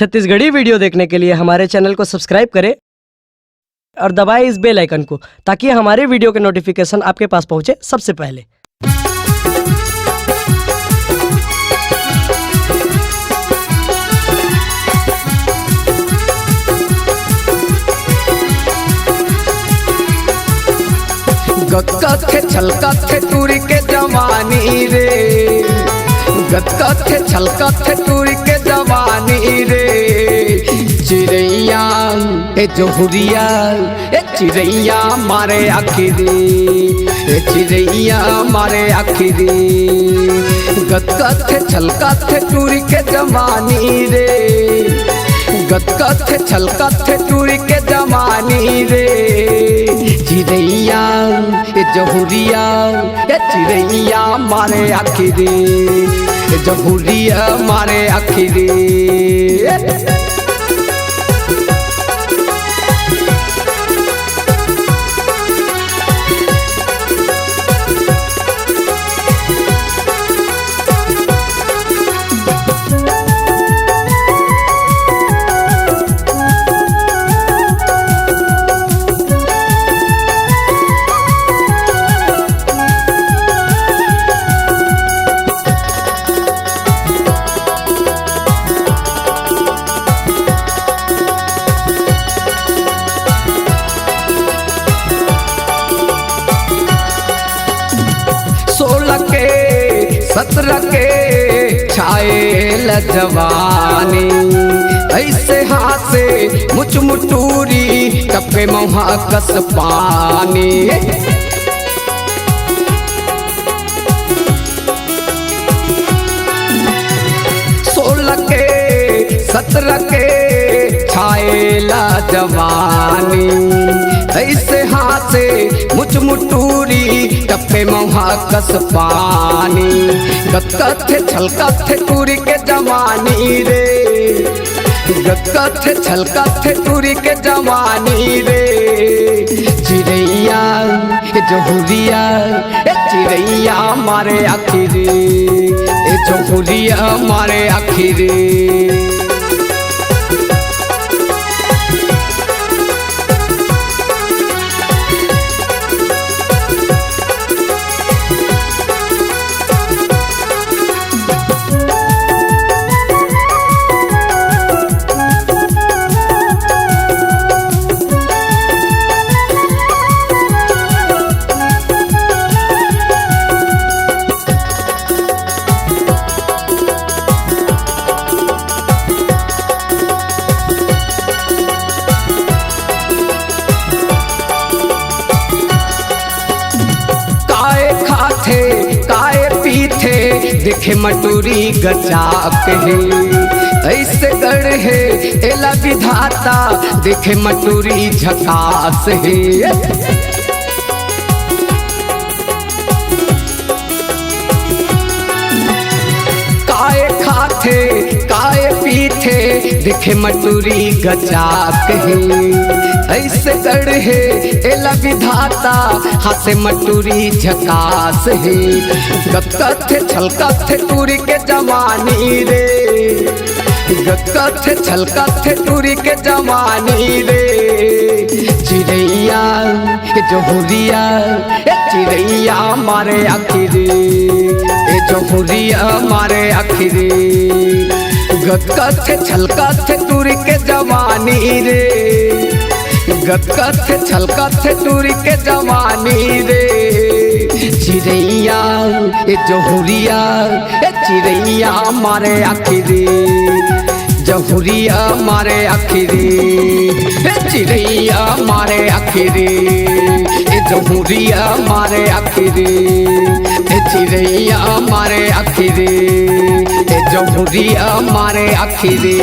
Chhattisgarhi video देखने के लिए हमारे चैनल को सब्सक्राइब करें और दबाएं इस बेल आइकन को, ताकि हमारे वीडियो के नोटिफिकेशन आपके पास पहुंचे सबसे पहले। गत्थे छलकथे टूरी के जवानी रे, गत्थे छलकथे टूरी के जवानी रे। चिड़ैया ए जोहरिया ए चिड़ैया मारे आखिरी, ए चिड़ैया मारे आखिरी। गत्थे छलकथे टूरी के जवानी रे, गत्थे छलकथे टूरी के जवानी रे। चिड़ैया ए जोहरिया ए चिड़ैया मारे आखिरी, ए जोहरिया मारे आखिरी। सत्रह के छाए जवानी, ऐसे हाथ से मुच मुटूरी टपके मौहा कस पानी। 16 के 17 के छाए जवानी, ऐसे हाथ से मुच मुटूरी टपके मौहा कस पानी। गत्थे छलकथे टूरी के जवानी रे, गत्थे छलकथे टूरी के जवानी रे। चिड़ैया ए जोहरिया ए चिड़ैया मारे आखिरी, ए जोहरिया मारे आखिरी। काए पीथे देखे मटूरी गचाक है, ऐसे गढ़ है एला विधाता देखे मटूरी झकास है। काए खाथे काए पीथे देखे मटूरी गचाक है, ऐसे गढ़ है एला विधाता हासे मटूरी झकास है। गत्थे छलकथे टूरी के जवानी रे, गत्थे छलकथे टूरी के जवानी रे। चिड़ैया ए जोहरिया ए चिड़ैया मारे आखिरी, ए जोहरिया मारे आखिरी। गत्थे छलकथे टूरी के जवानी रे, गत्थे छलकथे टूरी के जवानी रे। चिड़ैया ए जोहरिया ए चिड़ैया मारे आखिरी, जोहरिया मारे आखिरी। ए चिड़ैया मारे आखिरी, ए जोहरिया मारे आखिरी। ए चिड़ैया मारे आखिरी, ए जोहरिया मारे आखिरी।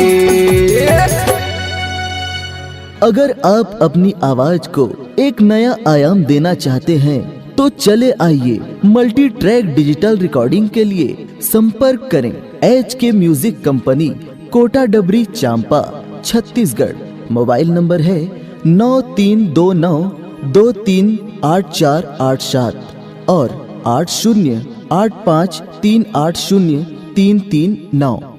अगर आप अपनी आवाज को एक नया आयाम देना चाहते हैं तो चले आइए मल्टी ट्रैक डिजिटल रिकॉर्डिंग के लिए संपर्क करें HK म्यूजिक कंपनी, कोटा डबरी, चांपा, छत्तीसगढ़। मोबाइल नंबर है 9329238487 और 8085380339।